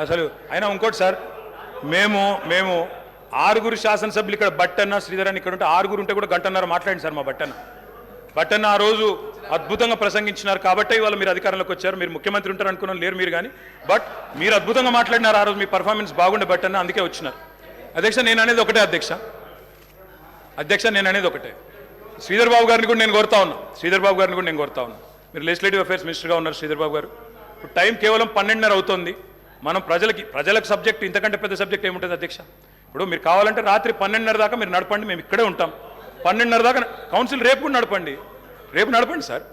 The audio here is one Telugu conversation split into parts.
అసలు అయినా ఇంకోటి సార్, మేము మేము ఆరుగురు శాసనసభ్యులు ఇక్కడ బట్టన్న శ్రీధర్ అని ఇక్కడ ఉంటే ఆరుగురు ఉంటే కూడా గంటన్నర మాట్లాడింది సార్ మా బట్టన్న ఆ రోజు అద్భుతంగా ప్రసంగించినారు కాబట్టి ఇవాళ మీరు అధికారంలోకి వచ్చారు. మీరు ముఖ్యమంత్రి ఉంటారు అనుకున్నాం, లేరు మీరు కానీ, బట్ మీరు అద్భుతంగా మాట్లాడినారు ఆ రోజు. మీ పర్ఫార్మెన్స్ బాగుండే బట్టన్న, అందుకే వచ్చినారు. అధ్యక్ష నేను అనేది ఒకటే నేను అనేది ఒకటే, శ్రీధర్ బాబు గారిని కూడా నేను కోరుతా ఉన్నా. మీరు లెజిస్లేటివ్ అఫైర్స్ మినిస్టర్గా ఉన్నారు శ్రీధర్ బాబు గారు. ఇప్పుడు టైం కేవలం 12:30 అవుతుంది. మనం ప్రజలకు సబ్జెక్ట్ ఇంతకంటే పెద్ద సబ్జెక్ట్ ఏముంటుంది అధ్యక్ష? ఇప్పుడు మీరు కావాలంటే రాత్రి 12:30 దాకా మీరు నడపండి, మేము ఇక్కడే ఉంటాం. 12:30 దాకా కౌన్సిల్ రేపు కూడా నడపండి సార్.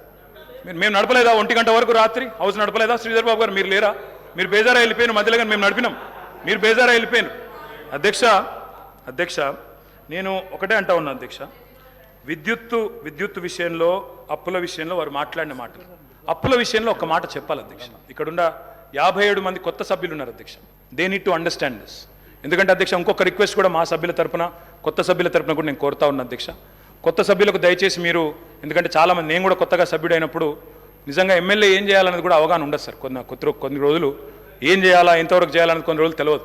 మేము నడపలేదా 1 గంట వరకు రాత్రి హౌస్ నడపలేదా? శ్రీధర్ బాబు గారు మీరు లేరా? మీరు బేజారా వెళ్ళిపోయిన మధ్యలో కానీ మేము నడిపినాం, మీరు బేజారా వెళ్ళిపోయాను. అధ్యక్ష నేను ఒకటే అంటా ఉన్నా అధ్యక్ష, విద్యుత్తు విషయంలో, అప్పుల విషయంలో వారు మాట్లాడిన మాటలు, అప్పుల విషయంలో ఒక మాట చెప్పాలి అధ్యక్ష. ఇక్కడున్న 57 మంది కొత్త సభ్యులు ఉన్నారు అధ్యక్ష. They need to understand this. ఎందుకంటే అధ్యక్ష ఇంకొక రిక్వెస్ట్ కూడా మా సభ్యుల తరపున, కొత్త సభ్యుల తరపున కూడా నేను కోరుతా ఉన్నా అధ్యక్ష. కొత్త సభ్యులకు దయచేసి మీరు, ఎందుకంటే చాలామంది, నేను కూడా కొత్తగా సభ్యుడైనప్పుడు నిజంగా ఎమ్మెల్యే ఏం చేయాలన్నది కూడా అవగాహన ఉండదు సార్. కొన్ని రోజులు ఏం చేయాలా, ఎంతవరకు చేయాలన్నది కొన్ని రోజులు తెలియదు.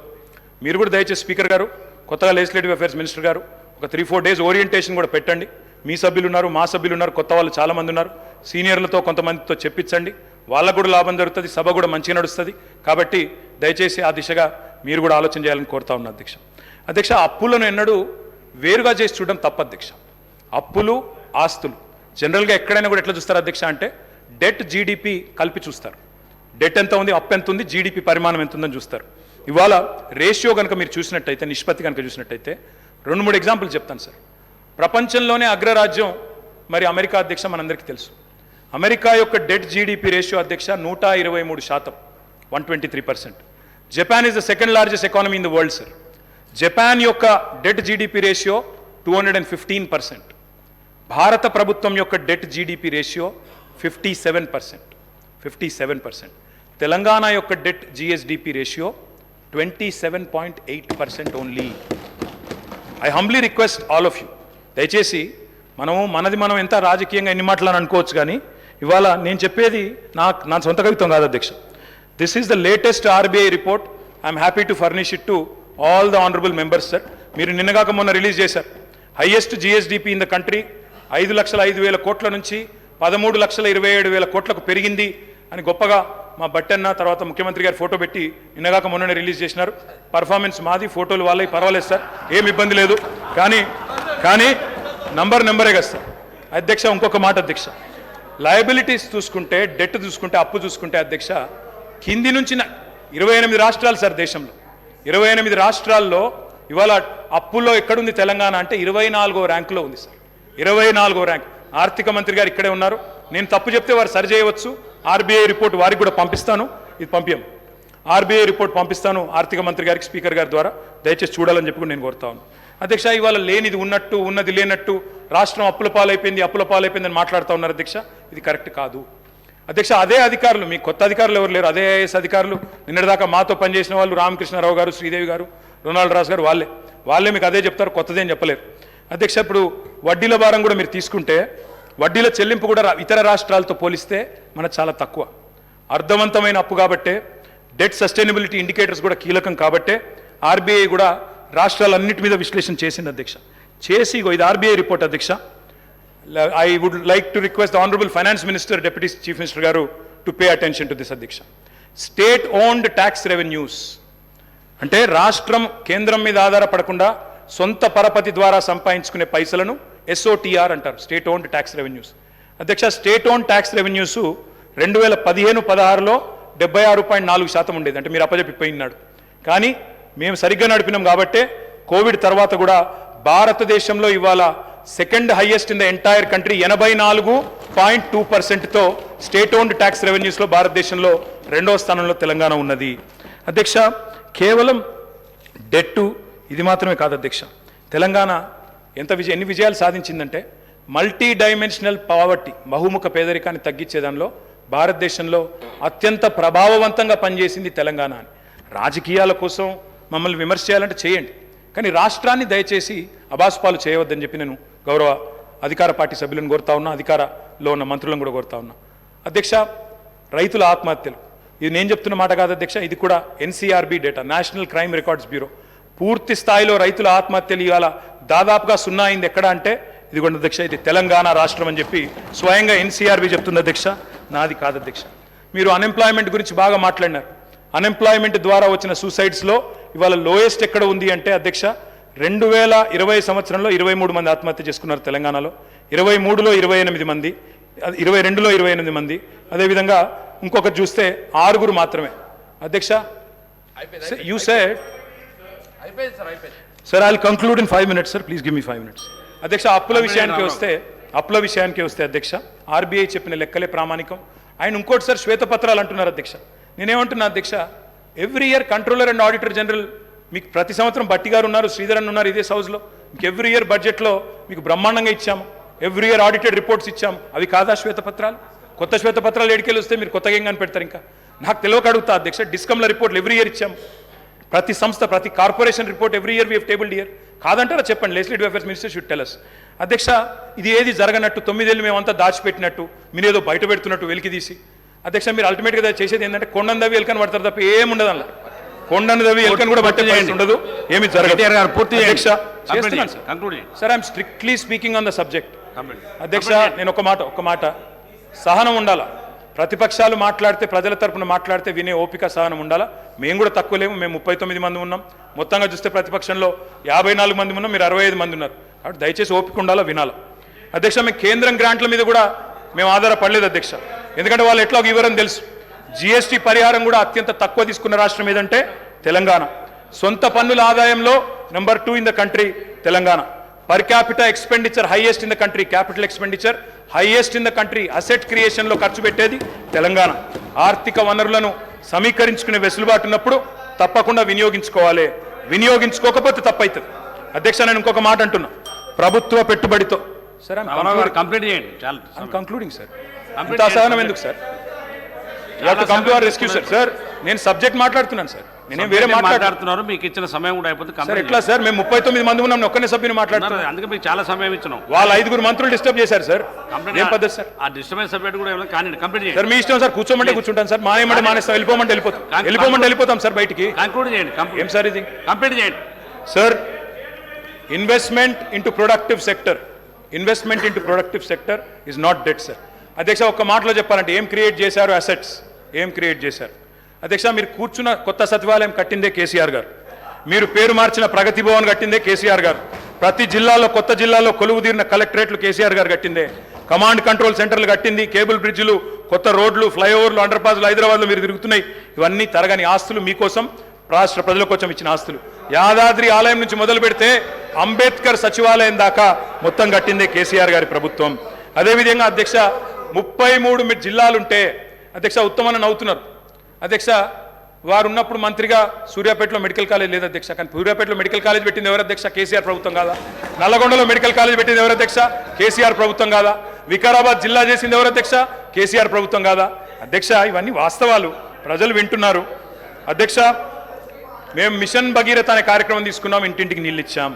మీరు కూడా దయచేసి స్పీకర్ గారు, కొత్తగా లెజిస్లేటివ్ అఫైర్స్ మినిస్టర్ గారు ఒక 3-4 డేస్ ఓరియంటేషన్ కూడా పెట్టండి. మీ సభ్యులు ఉన్నారు, మా సభ్యులు ఉన్నారు, కొత్త వాళ్ళు చాలామంది ఉన్నారు. సీనియర్లతో కొంతమందితో చెప్పించండి, వాళ్ళకు కూడా లాభం జరుగుతుంది, సభ కూడా మంచిగా నడుస్తుంది. కాబట్టి దయచేసి ఆ దిశగా మీరు కూడా ఆలోచన చేయాలని కోరుతా ఉన్నా అధ్యక్ష. అప్పులను ఎన్నడూ వేరుగా చేసి చూడడం తప్పు అధ్యక్ష. అప్పులు, ఆస్తులు జనరల్గా ఎక్కడైనా కూడా ఎట్లా చూస్తారు అధ్యక్ష అంటే డెట్ జీడిపి కలిపి చూస్తారు. డెట్ ఎంత ఉంది, అప్పు ఎంత ఉంది, జీడిపి పరిమాణం ఎంత ఉందని చూస్తారు. ఇవాళ రేషియో కనుక మీరు చూసినట్టయితే, నిష్పత్తి కనుక చూసినట్టయితే 2-3 ఎగ్జాంపుల్ చెప్తాను సార్. ప్రపంచంలోనే అగ్రరాజ్యం మరి అమెరికా అధ్యక్ష, మనందరికీ తెలుసు. అమెరికా యొక్క డెట్ జీడిపి రేషియో అధ్యక్ష 123%, 123%. Japan is the second largest economy in the world sir. Japan యొక్క డెట్ జీడిపి రేషియో 215%. భారత ప్రభుత్వం యొక్క డెట్ జీడిపి రేషియో 57%. తెలంగాణ యొక్క debt GSDP ratio 27.8% only. I humbly request all of you, దయచేసి మనం ఎంత రాజకీయంగా ఎన్ని మాటలని అనుకోవచ్చు, కానీ ఇవాళ నేను చెప్పేది నా సొంత కవిత్వం కాదు అధ్యక్ష. This is the latest RBI report. I'm happy to furnish it to all the honourable members sir. మీరు నిన్నగాక మొన్న రిలీజ్ చేశారు. Highest GSDP in the country 5,05,000 కోట్ల నుంచి 13,27,000 కోట్లకు పెరిగింది అని గొప్పగా మా బట్టన్న తర్వాత ముఖ్యమంత్రి గారు ఫోటో పెట్టి నిన్నగాక మొన్ననే రిలీజ్ చేసినారు. పర్ఫార్మెన్స్ మాది, ఫోటోలు వాళ్ళవి, పర్వాలేదు సార్, ఏం ఇబ్బంది లేదు. కానీ నెంబరే కదా సార్ అధ్యక్ష. ఇంకొక మాట అధ్యక్ష, లయబిలిటీస్ చూసుకుంటే, డెట్ చూసుకుంటే, అప్పు చూసుకుంటే అధ్యక్ష, కింది నుంచి 28 రాష్ట్రాలు సార్ దేశంలో. 28 రాష్ట్రాల్లో ఇవాళ అప్పుల్లో ఎక్కడుంది తెలంగాణ అంటే 24వ ర్యాంకులో ఉంది సార్. 24వ ర్యాంక్. ఆర్థిక మంత్రి గారు ఇక్కడే ఉన్నారు. నేను తప్పు చెప్తే వారు సరి చేయవచ్చు. ఆర్బీఐ రిపోర్ట్ వారికి కూడా పంపిస్తాను. ఇది ఆర్బీఐ రిపోర్ట్ పంపిస్తాను ఆర్థిక మంత్రి గారికి, స్పీకర్ గారి ద్వారా. దయచేసి చూడాలని చెప్పి నేను కోరుతాను అధ్యక్ష. ఇవాళ లేనిది ఉన్నట్టు, ఉన్నది లేనట్టు, రాష్ట్రం అప్పుల పాలైపోయింది అని మాట్లాడుతూ ఉన్నారు అధ్యక్ష. ఇది కరెక్ట్ కాదు అధ్యక్ష. అదే అధికారులు, మీ కొత్త అధికారులు ఎవరు లేరు, అదే ఐఏఎస్ అధికారులు, నిన్నటిదాకా మాతో పనిచేసిన వాళ్ళు, రామకృష్ణారావు గారు, శ్రీదేవి గారు, రొనాల్డ్ రాజు గారు, వాళ్ళే మీకు అదే చెప్తారు, కొత్తదేం చెప్పలేరు అధ్యక్ష. ఇప్పుడు వడ్డీల భారం కూడా మీరు తీసుకుంటే, వడ్డీల చెల్లింపు కూడా ఇతర రాష్ట్రాలతో పోలిస్తే మనకు చాలా తక్కువ. అర్థవంతమైన అప్పు కాబట్టే, డెట్ సస్టైనబిలిటీ ఇండికేటర్స్ కూడా కీలకం కాబట్టే ఆర్బీఐ కూడా రాష్ట్రాలన్నిటి మీద విశ్లేషణ చేసింది అధ్యక్ష. చేసి ఇది ఆర్బీఐ రిపోర్ట్ అధ్యక్ష. I would like to request the Honorable Finance Minister, Deputy Chief Minister Garu to pay attention to this Adhiksha. State-owned tax revenues. అంటే రాష్ట్రం కేంద్రం మీద ఆధారపడకుండా సొంత పరపతి ద్వారా సంపాదించుకునే పైసలను SOTR అంటారు, స్టేట్ ఓన్డ్ ట్యాక్స్ రెవెన్యూస్. అధ్యక్ష, స్టేట్ ఓన్డ్ ట్యాక్స్ రెవెన్యూస్ 2015-16లో 76.4% ఉండేది. అంటే మీరు అప్పచెప్పిపోయినాడు. కానీ మేము సరిగ్గా నడిపినాం కాబట్టే కోవిడ్ తర్వాత కూడా భారతదేశంలో ఇవాళ second highest in the entire country 84.2%తో స్టేట్ ఓన్డ్ ట్యాక్స్ రెవెన్యూస్లో భారతదేశంలో 2వ స్థానంలో తెలంగాణ ఉన్నది అధ్యక్ష. కేవలం డెట్టు ఇది మాత్రమే కాదు అధ్యక్ష. తెలంగాణ ఎన్ని విజయాలు సాధించిందంటే, మల్టీ డైమెన్షనల్ పావర్టీ, బహుముఖ పేదరికాన్ని తగ్గించే దానిలో భారతదేశంలో అత్యంత ప్రభావవంతంగా పనిచేసింది తెలంగాణ అని. రాజకీయాల కోసం మమ్మల్ని విమర్శ చేయాలంటే చేయండి, కానీ రాష్ట్రాన్ని దయచేసి అబాస్పాలు చేయవద్దని చెప్పి నేను గౌరవ అధికార పార్టీ సభ్యులను కోరుతా ఉన్నా, అధికారంలో ఉన్న మంత్రులను కూడా కోరుతా ఉన్నా అధ్యక్ష. రైతుల ఆత్మహత్యలు ఇది నేను చెప్తున్న మాట కాదు అధ్యక్ష, ఇది కూడా NCRB data, national crime records bureau. పూర్తి స్థాయిలో రైతుల ఆత్మహత్యలు ఇవాళ దాదాపుగా 0 అయింది ఎక్కడ అంటే ఇదిగోండి అధ్యక్ష, ఇది తెలంగాణ రాష్ట్రం అని చెప్పి స్వయంగా ఎన్సీఆర్బీ చెప్తుంది అధ్యక్ష, నాది కాదు అధ్యక్ష. మీరు అన్ఎంప్లాయ్మెంట్ గురించి బాగా మాట్లాడినారు. అన్ఎంప్లాయ్మెంట్ ద్వారా వచ్చిన సూసైడ్స్లో ఇవాళ లోయెస్ట్ ఎక్కడ ఉంది అంటే అధ్యక్ష 2020 సంవత్సరంలో 23 మంది ఆత్మహత్య చేసుకున్నారు తెలంగాణలో, 23లో 28 మంది, 22లో 28 మంది, అదేవిధంగా ఇంకొకటి చూస్తే 6 మాత్రమే అధ్యక్ష. You said sir, I will conclude in 5 minutes sir, please give me 5 minutes. అధ్యక్ష అప్పుల విషయానికి వస్తే అధ్యక్ష ఆర్బీఐ చెప్పిన లెక్కలే ప్రామాణికం. ఆయన ఇంకోటి సార్ శ్వేతపత్రాలు అంటున్నారు అధ్యక్ష. నేనేమంటున్నా అధ్యక్ష, every year controller and auditor general మీకు ప్రతి సంవత్సరం బట్టి గారు ఉన్నారు, శ్రీధర్ అన్న ఉన్నారు ఇదే హౌస్లో, మీకు ఎవ్రీ ఇయర్ బడ్జెట్లో మీకు బ్రహ్మాండంగా ఇచ్చాము, ఎవ్రీ ఇయర్ ఆడిటెడ్ రిపోర్ట్స్ ఇచ్చాము. అవి కాదా శ్వేతపత్రాలు? కొత్త శ్వేతపత్రాలు ఎడికెళ్ళి వస్తే మీరు కొత్తగా ఏం కనిపెడతారు? ఇంకా నాకు తెలియక అడుగుతా అధ్యక్ష, డిస్కమ్ల రిపోర్ట్లు ఎవ్రీ ఇయర్ ఇచ్చాము, ప్రతి సంస్థ ప్రతి corporation report every year we have tabled year. కాదంటారా చెప్పండి, legislative affairs minister should tell us. అధ్యక్ష ఇది ఏది జరగనట్టు 9 ఏళ్ళు మేమంతా దాచిపెట్టినట్టు మీరు ఏదో బయట పెడుతున్నట్టు వెలికి తీసి అధ్యక్ష మీరు అల్టిమేట్గా చేసేది ఏంటంటే కొండను దవ్వి ఎలుకని పడతారు తప్ప ఏముండదు అలా. కొండను దవ్వి ఎలుకని కూడా పట్టే ఉండదు, ఏమి జరగదు. అధ్యక్ష చేస్తున్నాను sir, I'm strictly speaking on the subject. అధ్యక్ష నేను ఒక మాట సహనం ఉండాలా. ప్రతిపక్షాలు మాట్లాడితే ప్రజల తరపున మాట్లాడితే వినే ఓపిక సహనం ఉండాలా. మేము కూడా తక్కువ లేము, మేము 39 మంది ఉన్నాం, మొత్తంగా చూస్తే ప్రతిపక్షంలో 54 మంది ఉన్నాం, మీరు 65 మంది ఉన్నారు. కాబట్టి దయచేసి ఓపిక ఉండాలా, వినాలా. అధ్యక్ష మేము కేంద్రం గ్రాంట్ల మీద కూడా మేము ఆధారపడలేదు అధ్యక్ష, ఎందుకంటే వాళ్ళు ఎట్లా వివరం తెలుసు. జిఎస్టీ పరిహారం కూడా అత్యంత తక్కువ తీసుకున్న రాష్ట్రం ఏదంటే తెలంగాణ. సొంత పన్నుల ఆదాయంలో number 2 in the country Telangana. Per capital expenditure highest in the country, capital expenditure highest in the country, asset క్రియేషన్లో ఖర్చు పెట్టేది తెలంగాణ. ఆర్థిక వనరులను సమీకరించుకునే వెసులుబాటు ఉన్నప్పుడు తప్పకుండా వినియోగించుకోవాలి, వినియోగించుకోకపోతే తప్పవుతుంది. అధ్యక్ష నేను ఇంకొక మాట అంటున్నా, ప్రభుత్వ పెట్టుబడితో సార్ కంప్లీట్ చేయండి, కంక్లూడింగ్ సార్, ఇంత అసహనం ఎందుకు sir? Come to our rescue sir. Sir నేను సబ్జెక్ట్ మాట్లాడుతున్నాను సార్, నేనేం వేరే మాట్లాడుతున్నారు. మీకు ఇచ్చిన సమయం కూడా అయిపోతుంది సార్. ఎట్లా సార్, మేము 39 మంది ఉన్నాం, ఒక్కనే సభ్యుని మాట్లాడుతున్నాను, అందుకే మీకు చాలా సమయం ఇచ్చినాం. వాళ్ళ 5 మంత్రులు డిస్టర్బ్ చేశారు సార్, ఏం పద్ధతి సార్? ఆ డిస్టర్బెన్స్ సబ్జెక్ట్ కూడా కానీ కంప్లీట్ చేయండి సార్. మీ ఇష్టం సార్, కూర్చోమంటే కూర్చుంటాను సార్, మానేమంటే మానేస్తాం, వెళ్ళిపోమంటే వెళ్ళిపోతాం సార్ బయటికి. కంక్లూడ్ చేయండి. ఏం సార్ ఇది? కంప్లీట్ చేయండి sir. Investment into productive sector is not debt sir. అధ్యక్ష ఒక్క మాటలో చెప్పాలంటే ఏం క్రియేట్ చేశారు? అసెట్స్ ఏం క్రియేట్ చేశారు? అధ్యక్ష మీరు కూర్చున్న కొత్త సచివాలయం కట్టిందే కేసీఆర్ గారు, మీరు పేరు మార్చిన ప్రగతి భవన్ కట్టిందే కేసీఆర్ గారు, ప్రతి జిల్లాలో కొత్త జిల్లాలో కొలువుదీరిన కలెక్టరేట్లు కేసీఆర్ గారు కట్టిందే, కమాండ్ కంట్రోల్ సెంటర్లు కట్టింది, కేబుల్ బ్రిడ్జ్లు, కొత్త రోడ్లు, ఫ్లైఓవర్లు, అండర్ పాస్లు హైదరాబాద్లో మీరు తిరుగుతున్నాయి. ఇవన్నీ తరగని ఆస్తులు, మీకోసం రాష్ట్ర ప్రజల కోసం ఇచ్చిన ఆస్తులు. యాదాద్రి ఆలయం నుంచి మొదలు పెడితే అంబేద్కర్ సచివాలయం దాకా మొత్తం కట్టిందే కేసీఆర్ గారి ప్రభుత్వం. అదేవిధంగా అధ్యక్ష 33 జిల్లాలుంటే అధ్యక్ష ఉత్తమన్న నవ్వుతున్నారు అధ్యక్ష, వారు ఉన్నప్పుడు మంత్రిగా సూర్యాపేటలో మెడికల్ కాలేజ్ లేదు అధ్యక్ష, కానీ సూర్యాపేటలో మెడికల్ కాలేజ్ పెట్టింది ఎవరు అధ్యక్ష? కేసీఆర్ ప్రభుత్వం కాదా? నల్లగొండలో మెడికల్ కాలేజ్ పెట్టింది ఎవరు అధ్యక్ష? కేసీఆర్ ప్రభుత్వం కాదా? వికారాబాద్ జిల్లా చేసింది ఎవరు అధ్యక్ష? కేసీఆర్ ప్రభుత్వం కాదా? అధ్యక్ష ఇవన్నీ వాస్తవాలు, ప్రజలు వింటున్నారు. అధ్యక్ష మేము మిషన్ భగీరథ అనే కార్యక్రమం తీసుకున్నాం, ఇంటింటికి నీళ్ళు ఇచ్చాం,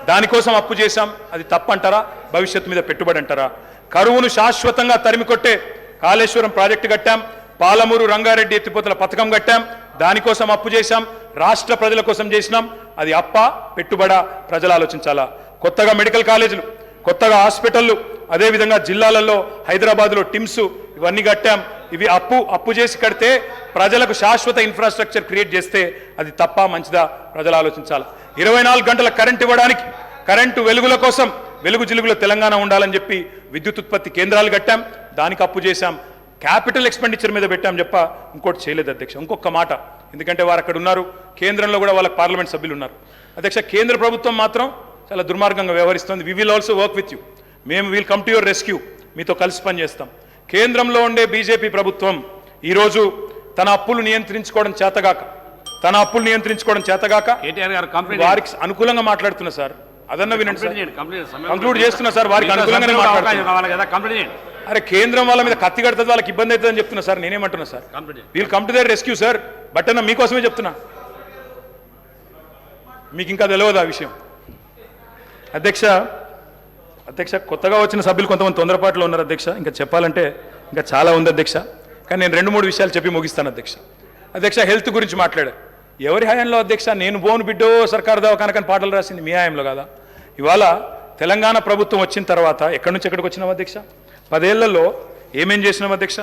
దానికోసం అప్పు చేశాం, అది తప్పంటారా? భవిష్యత్తు మీద పెట్టుబడి అంటారా? కరువును శాశ్వతంగా తరిమి కొట్టే కాళేశ్వరం ప్రాజెక్టు కట్టాం, పాలమూరు రంగారెడ్డి ఎత్తిపోతల పథకం కట్టాం, దానికోసం అప్పు చేశాం, రాష్ట్ర ప్రజల కోసం చేసినాం. అది అప్ప పెట్టుబడా? ప్రజలు ఆలోచించాలా. కొత్తగా మెడికల్ కాలేజీలు, కొత్తగా హాస్పిటళ్ళు, అదేవిధంగా జిల్లాలలో హైదరాబాద్లో టిమ్స్, ఇవన్నీ కట్టాం. ఇవి అప్పు చేసి కడితే ప్రజలకు శాశ్వత ఇన్ఫ్రాస్ట్రక్చర్ క్రియేట్ చేస్తే అది తప్ప మంచిదా? ప్రజలు ఆలోచించాలి. 24 గంటల కరెంట్ ఇవ్వడానికి, కరెంటు వెలుగుల కోసం వెలుగు జిలుగులో తెలంగాణ ఉండాలని చెప్పి విద్యుత్ ఉత్పత్తి కేంద్రాలు కట్టాం, దానికి అప్పు చేశాం, క్యాపిటల్ ఎక్స్పెండిచర్ మీద పెట్టాం చెప్ప ఇంకోటి చేయలేదు అధ్యక్ష. ఇంకొక మాట, ఎందుకంటే వారు అక్కడ ఉన్నారు, కేంద్రంలో కూడా వాళ్ళకి పార్లమెంట్ సభ్యులు ఉన్నారు అధ్యక్ష. కేంద్ర ప్రభుత్వం మాత్రం చాలా దుర్మార్గంగా వ్యవహరిస్తుంది. We will also work with you, మేము will come to your rescue, మీతో కలిసి పనిచేస్తాం. కేంద్రంలో ఉండే బీజేపీ ప్రభుత్వం ఈరోజు తన అప్పులు నియంత్రించుకోవడం చేతగాక వారికి అనుకూలంగా మాట్లాడుతున్నా సార్. అదన్న వినండి సార్, కంక్లూడ్ చేస్తున్నా సార్, వారికి అనుకూలంగానే మాట్లాడుతున్నా. అరే కేంద్రం వాళ్ళ మీద కత్తి కడుతుంది, వాళ్ళకి ఇబ్బంది అవుతుందని చెప్తున్నా సార్. నేనేమంటున్నా sir, we'll come to their rescue sir. But అన్న మీకోసమే చెప్తున్నా, మీకు ఇంకా తెలియదు ఆ విషయం. అధ్యక్ష కొత్తగా వచ్చిన సభ్యులు కొంతమంది తొందరపాటులో ఉన్నారు అధ్యక్ష, ఇంకా చెప్పాలంటే ఇంకా చాలా ఉంది అధ్యక్ష, కానీ నేను 2-3 విషయాలు చెప్పి ముగిస్తాను అధ్యక్ష. అధ్యక్ష హెల్త్ గురించి మాట్లాడారు. ఎవరి హయాంలో అధ్యక్ష? నేను బోను బిడ్డో సర్కారు దవాఖానకని పాటలు రాసింది మీ హయాంలో కదా. ఇవాళ తెలంగాణ ప్రభుత్వం వచ్చిన తర్వాత ఎక్కడి నుంచి ఎక్కడికి వచ్చినాం అధ్యక్ష? 10 ఏళ్లలో ఏమేం చేసినాం అధ్యక్ష?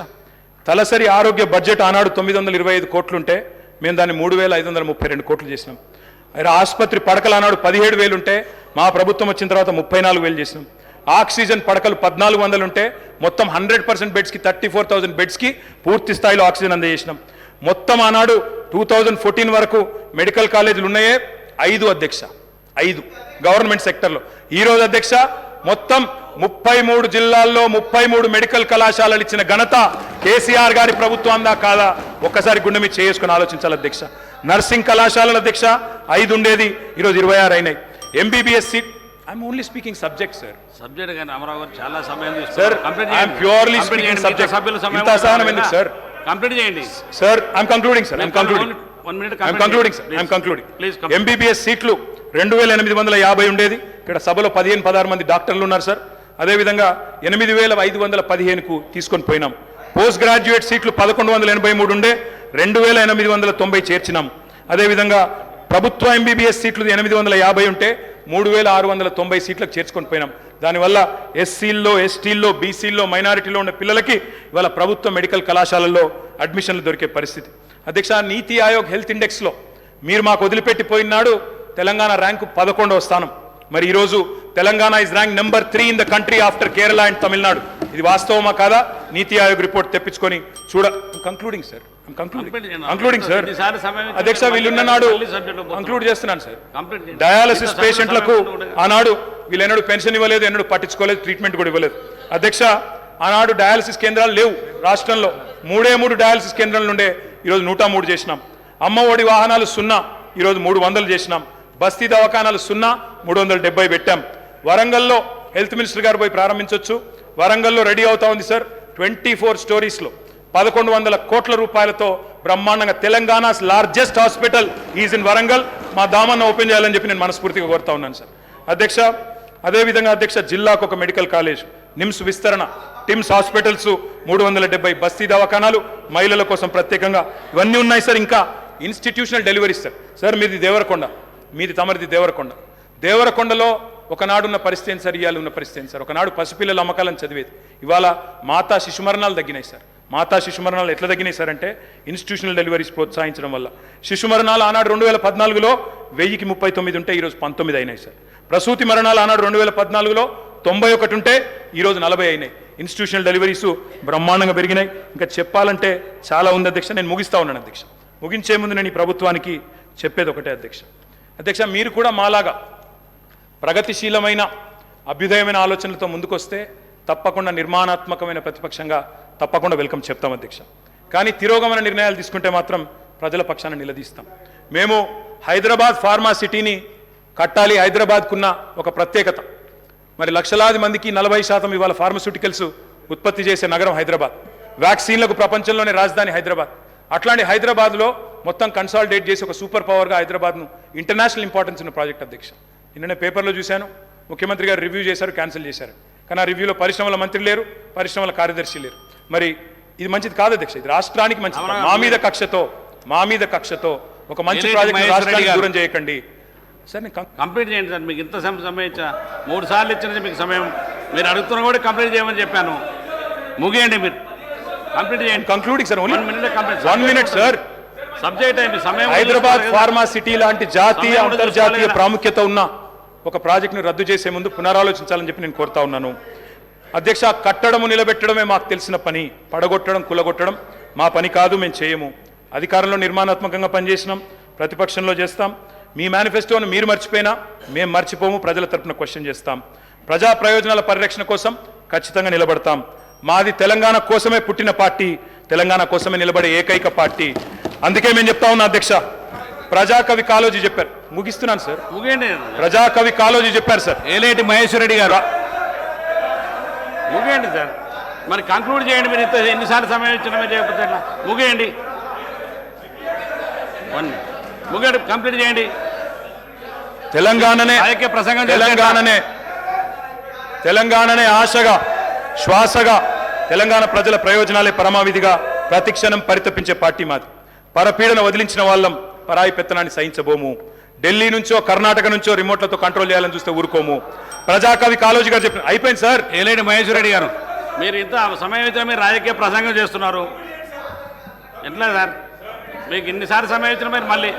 తలసరి ఆరోగ్య బడ్జెట్ ఆనాడు 925 కోట్లుంటే మేము దాన్ని 3,532 కోట్లు చేసినాం. ఆసుపత్రి పడకలు ఆనాడు 17,000 ఉంటే మా ప్రభుత్వం వచ్చిన తర్వాత 34,000 చేసినాం. ఆక్సిజన్ పడకలు 1,400 ఉంటే మొత్తం 100% బెడ్స్కి 34,000 బెడ్స్కి పూర్తి స్థాయిలో ఆక్సిజన్ అందజేసినాం. మొత్తం ఆనాడు 2014 వరకు మెడికల్ కాలేజీలు ఉన్నాయే 5 అధ్యక్ష, 5 గవర్నమెంట్ సెక్టర్లో. ఈరోజు అధ్యక్ష మొత్తం 33 జిల్లాల్లో 33 మెడికల్ కళాశాలలు ఇచ్చిన ఘనత కేసీఆర్ గారి ప్రభుత్వం అందా కాదా? ఒక్కసారి గుండె మీద చేసుకుని ఆలోచించాలి అధ్యక్ష. నర్సింగ్ కళాశాలలు అధ్యక్ష 5 ఉండేది, ఈరోజు 26 అయినాయి. MBBS seat, I'm only speaking subject sir. Subject కానీ అమరావు గారు చాలా సమయం sir, I'm purely speaking subject. ఇంత అసహనం ఎందుకు సార్? కంప్లీట్ చేయండి sir. I'm concluding sir. I'm concluding. 1 minute I'm concluding sir. I'm concluding. Please. MBBS సీట్లు 2,850 ఉండేది. ఇక్కడ సభలో 15-16 మంది డాక్టర్లు ఉన్నారు సార్. అదేవిధంగా 8,515కు తీసుకొని పోయినాం. పోస్ట్ గ్రాడ్యుయేట్ సీట్లు 1,183 ఉండే 2,890 చేర్చినాం. అదేవిధంగా ప్రభుత్వ ఎంబీబీఎస్ సీట్లు 850 ఉంటే 3,690 సీట్లకు చేర్చుకొని పోయినాం. దానివల్ల ఎస్సీల్లో, ఎస్టీల్లో, బీసీల్లో, మైనారిటీలో ఉన్న పిల్లలకి ఇవాళ ప్రభుత్వ మెడికల్ కళాశాలల్లో అడ్మిషన్లు దొరికే పరిస్థితి. అధ్యక్ష, నీతి ఆయోగ్ హెల్త్ ఇండెక్స్లో మీరు మాకు వదిలిపెట్టిపోయినాడు తెలంగాణ ర్యాంకు 11వ స్థానం. మరి ఈరోజు Telangana is rank number 3 in the country after Kerala and Tamil Nadu. ఇది వాస్తవమా కాదా? నీతి ఆయోగ్ రిపోర్ట్ తెప్పించుకొని చూడ. Concluding sir. Concluding sir. అధ్యక్ష వీళ్ళున్న నాడు కంక్లూడ్ చేస్తున్నాను సార్. డయాలసిస్ పేషెంట్లకు ఆనాడు వీళ్ళెన్నడూ పెన్షన్ ఇవ్వలేదు, ఎన్నడూ పట్టించుకోలేదు, ట్రీట్మెంట్ కూడా ఇవ్వలేదు. అధ్యక్ష ఆనాడు డయాలసిస్ కేంద్రాలు లేవు రాష్ట్రంలో. 3 డయాలసిస్ కేంద్రాలు ఉండే, ఈరోజు 103 చేసినాం. అమ్మ ఒడి వాహనాలు 0, ఈరోజు 300 చేసినాం. బస్తీ దవాఖానాలు 0, 370 పెట్టాం. వరంగల్లో హెల్త్ మినిస్టర్ గారు పోయి ప్రారంభించవచ్చు. వరంగల్లో రెడీ అవుతా ఉంది సార్. 24 స్టోరీస్లో 1,100 కోట్ల రూపాయలతో బ్రహ్మాండంగా Telangana's largest hospital is in Warangal. మా దామన్న ఓపెన్ చేయాలని చెప్పి నేను మనస్ఫూర్తిగా కోరుతా ఉన్నాను సార్. అధ్యక్ష అదేవిధంగా అధ్యక్ష జిల్లాకు ఒక మెడికల్ కాలేజ్, నిమ్స్ విస్తరణ, టిమ్స్ హాస్పిటల్స్ 370, బస్తీ దవాఖానాలు, మహిళల కోసం ప్రత్యేకంగా ఇవన్నీ ఉన్నాయి సార్. ఇంకా ఇన్స్టిట్యూషనల్ డెలివరీస్ సార్. సార్ మీది దేవరకొండ, మీది తమరిది దేవరకొండ. దేవరకొండలో ఒకనాడున్న పరిస్థితి ఏంటి సార్? ఇవాళ ఉన్న పరిస్థితి ఏంటి సార్? ఒకనాడు పసిపిల్లల అమ్మకాలను చదివేది, ఇవాళ మాతా శిశుమరణాలు తగ్గినాయి సార్. మాతా శిశుమరణాలు ఎట్లా తగ్గినాయి సార్ అంటే ఇన్స్టిట్యూషనల్ డెలివరీస్ ప్రోత్సహించడం వల్ల. శిశుమరణాలు ఆనాడు 2014లో 1039 ఉంటే ఈరోజు 19 అయినాయి సార్. ప్రసూతి మరణాలు ఆనాడు 2014లో 91 ఉంటే ఈరోజు 40 అయినాయి. ఇన్స్టిట్యూషనల్ డెలివరీస్ బ్రహ్మాండంగా పెరిగినాయి. ఇంకా చెప్పాలంటే చాలా ఉంది అధ్యక్ష. నేను ముగిస్తా ఉన్నాను అధ్యక్ష. ముగించే ముందు నేను ఈ ప్రభుత్వానికి చెప్పేది ఒకటే అధ్యక్ష. అధ్యక్ష మీరు కూడా మాలాగా ప్రగతిశీలమైన అభ్యుదయమైన ఆలోచనలతో ముందుకొస్తే తప్పకుండా నిర్మాణాత్మకమైన ప్రతిపక్షంగా తప్పకుండా వెల్కమ్ చెప్తాం అధ్యక్ష. కానీ తిరోగమన నిర్ణయాలు తీసుకుంటే మాత్రం ప్రజల పక్షాన నిలదీస్తాం. మేము హైదరాబాద్ ఫార్మా సిటీని కట్టాలి. హైదరాబాద్కున్న ఒక ప్రత్యేకత, మరి లక్షలాది మందికి 40% ఇవాళ ఫార్మస్యూటికల్స్ ఉత్పత్తి చేసే నగరం హైదరాబాద్. వ్యాక్సిన్లకు ప్రపంచంలోనే రాజధాని హైదరాబాద్. అట్లాంటి హైదరాబాద్లో మొత్తం కన్సాలిడేట్ చేసి ఒక సూపర్ పవర్గా హైదరాబాద్ను ఇంటర్నేషనల్ ఇంపార్టెన్స్ ఉన్న ప్రాజెక్ట్ అధ్యక్ష. నిన్ననే పేపర్లో చూశాను, ముఖ్యమంత్రి గారు రివ్యూ చేశారు, క్యాన్సిల్ చేశారు. కానీ ఆ రివ్యూలో పరిశ్రమల మంత్రి లేరు, పరిశ్రమల కార్యదర్శి లేరు. మరి ఇది మంచిది కాదు అధ్యక్ష. ఇది రాష్ట్రానికి మంచిది. మా మీద కక్షతో ఒక మంచి ప్రాజెక్ట్ రాష్ట్రానికి దూరం చేయకండి సార్. నేను కంప్లీట్ చేయండి సార్. మీకు ఇంత సమయం ఇచ్చా, 3 సార్లు ఇచ్చినది మీకు సమయం. మీరు అడుగుతున్నా కూడా కంప్లీట్ చేయమని చెప్పాను. ముగియండి మీరు, కంప్లీట్ చేయండి. Concluding sir. Only 1 minute sir. Subject అయింది సమయం. హైదరాబాద్ ఫార్మా సిటీ లాంటి జాతీయ అంతర్జాతీయ ప్రాముఖ్యత ఉన్న ఒక ప్రాజెక్టును రద్దు చేసే ముందు పునరాలోచించాలని చెప్పి నేను కోరుతా ఉన్నాను అధ్యక్ష. కట్టడము నిలబెట్టడమే మాకు తెలిసిన పని, పడగొట్టడం కులగొట్టడం మా పని కాదు, మేము చేయము. అధికారంలో నిర్మాణాత్మకంగా పనిచేసినాం, ప్రతిపక్షంలో చేస్తాం. మీ మేనిఫెస్టోను మీరు మర్చిపోయినా మేము మర్చిపోము, ప్రజల తరపున క్వశ్చన్ చేస్తాం. ప్రజా ప్రయోజనాల పరిరక్షణ కోసం ఖచ్చితంగా నిలబడతాం. మాది తెలంగాణ కోసమే పుట్టిన పార్టీ, తెలంగాణ కోసమే నిలబడే ఏకైక పార్టీ. అందుకే మేము చెప్తా ఉన్నా అధ్యక్ష, ప్రజాకవి కాళోజీ చెప్పారు. ముగిస్తున్నాను సార్. ముగియండి. ప్రజాకవి కాళోజీ చెప్పారు సార్. ఏలేటి మహేశ్వర్ రెడ్డి గారు ముగియండి సార్. మరి కంక్లూడ్ చేయండి. మీరు ఇంత ఎన్నిసార్లు సమయం ఇచ్చినా మీరు చేయకపోతే ఎట్లా? ముగియండి. ముగియండి, కంప్లీట్ చేయండి. తెలంగాణనే ఆశగా, శ్వాసగా, తెలంగాణ ప్రజల ప్రయోజనాలే పరమావిధిగా ప్రతిక్షణం పరితపించే పార్టీ మాది. పరపీడన వదిలించిన వాళ్ళం పరాయి పెత్తనాన్ని సహించబోము. ఢిల్లీ నుంచో కర్ణాటక నుంచో రిమోట్లతో కంట్రోల్ చేయాలని చూస్తే ఊరుకోము. ప్రజాకవి కాళోజీ గారు చెప్పిన అయిపోయింది సార్. ఏలేటి మహేశ్వర రెడ్డి గారు, మీరు ఇంత సమయం ఇచ్చిన మీరు రాజకీయ ప్రసంగం చేస్తున్నారు ఎట్లా సార్? మీకు ఇన్నిసార్లు సమయం ఇచ్చిన మీరు మళ్ళీ